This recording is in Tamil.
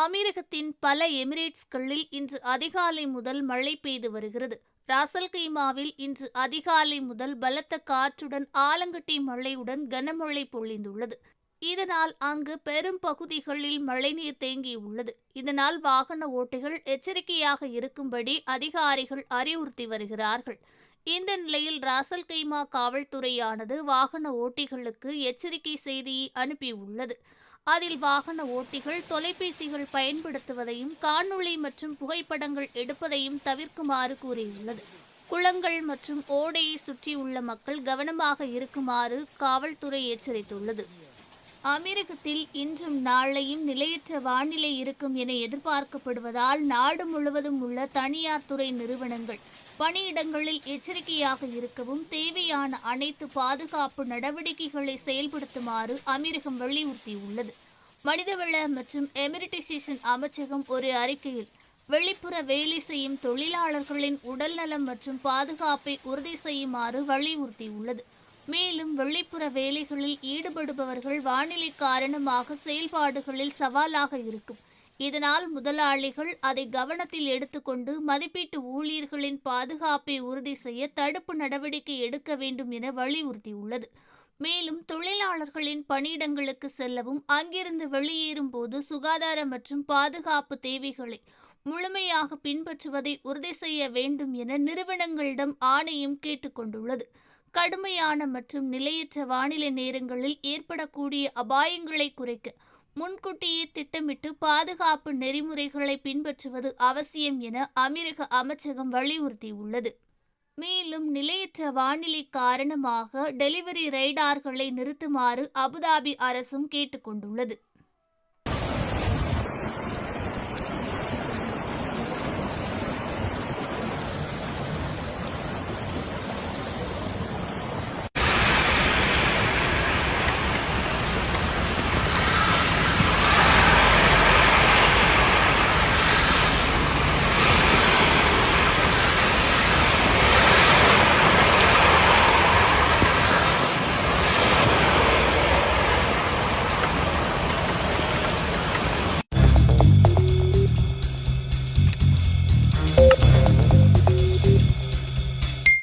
அமீரகத்தின் பல எமிரேட்ஸ்களில் இன்று அதிகாலை முதல் மழை பெய்து வருகிறது. ராசல் கைமாவில் இன்று அதிகாலை முதல் பலத்த காற்றுடன் ஆலங்கட்டி மழையுடன் கனமழை பொழிந்துள்ளது. இதனால் அங்கு பெரும் பகுதிகளில் மழைநீர் தேங்கியுள்ளது. இதனால் வாகன ஓட்டிகள் எச்சரிக்கையாக இருக்கும்படி அதிகாரிகள் அறிவுறுத்தி வருகிறார்கள். இந்த நிலையில் ராசல் கைமா காவல்துறையானது வாகன ஓட்டிகளுக்கு எச்சரிக்கை செய்தியை அனுப்பியுள்ளது. அதில் வாகன ஓட்டிகள் தொலைபேசிகள் பயன்படுத்துவதையும் காணொளி மற்றும் புகைப்படங்கள் எடுப்பதையும் தவிர்க்குமாறு கூறியுள்ளது. குளங்கள் மற்றும் ஓடையை சுற்றியுள்ள மக்கள் கவனமாக இருக்குமாறு காவல்துறை எச்சரித்துள்ளது. அமீரகத்தில் இன்றும் நாளையும் நிலையற்ற வானிலை இருக்கும் என எதிர்பார்க்கப்படுவதால் நாடு முழுவதும் உள்ள தனியார் துறை நிறுவனங்கள் பணியிடங்களில் எச்சரிக்கையாக இருக்கவும் தேவையான அனைத்து பாதுகாப்பு நடவடிக்கைகளை செயல்படுத்துமாறு அமீரகம் வலியுறுத்தியுள்ளது. மனிதவள மற்றும் எமிரிட்டைசேஷன் அமைச்சகம் ஒரு அறிக்கையில் வெளிப்புற வேலை செய்யும் தொழிலாளர்களின் உடல்நலம் மற்றும் பாதுகாப்பை உறுதி செய்யுமாறு வலியுறுத்தியுள்ளது. மேலும் வெளிப்புற வேலைகளில் ஈடுபடுபவர்கள் வானிலை காரணமாக செயல்பாடுகளில் சவாலாக இருக்கும். இதனால் முதலாளிகள் அதை கவனத்தில் எடுத்துக்கொண்டு மதிப்பீட்டு ஊழியர்களின் பாதுகாப்பை உறுதி செய்ய தடுப்பு நடவடிக்கை எடுக்க வேண்டும் என வலியுறுத்தியுள்ளது. மேலும் தொழிலாளர்களின் பணியிடங்களுக்கு செல்லவும் அங்கிருந்து வெளியேறும் போது சுகாதார மற்றும் பாதுகாப்பு தேவைகளை முழுமையாக பின்பற்றுவதை உறுதி செய்ய வேண்டும் என நிறுவனங்களிடம் ஆணையம் கேட்டுக்கொண்டுள்ளது. கடுமையான மற்றும் நிலையற்ற வானிலை நேரங்களில் ஏற்படக்கூடிய அபாயங்களை குறைக்க முன்கூட்டியே திட்டமிட்டு பாதுகாப்பு நெறிமுறைகளை பின்பற்றுவது அவசியம் என அமீரக அமைச்சகம் வலியுறுத்தியுள்ளது. மேலும் நிலையற்ற வானிலை காரணமாக டெலிவரி ரைடார்களை நிறுத்துமாறு அபுதாபி அரசும் கேட்டுக்கொண்டுள்ளது.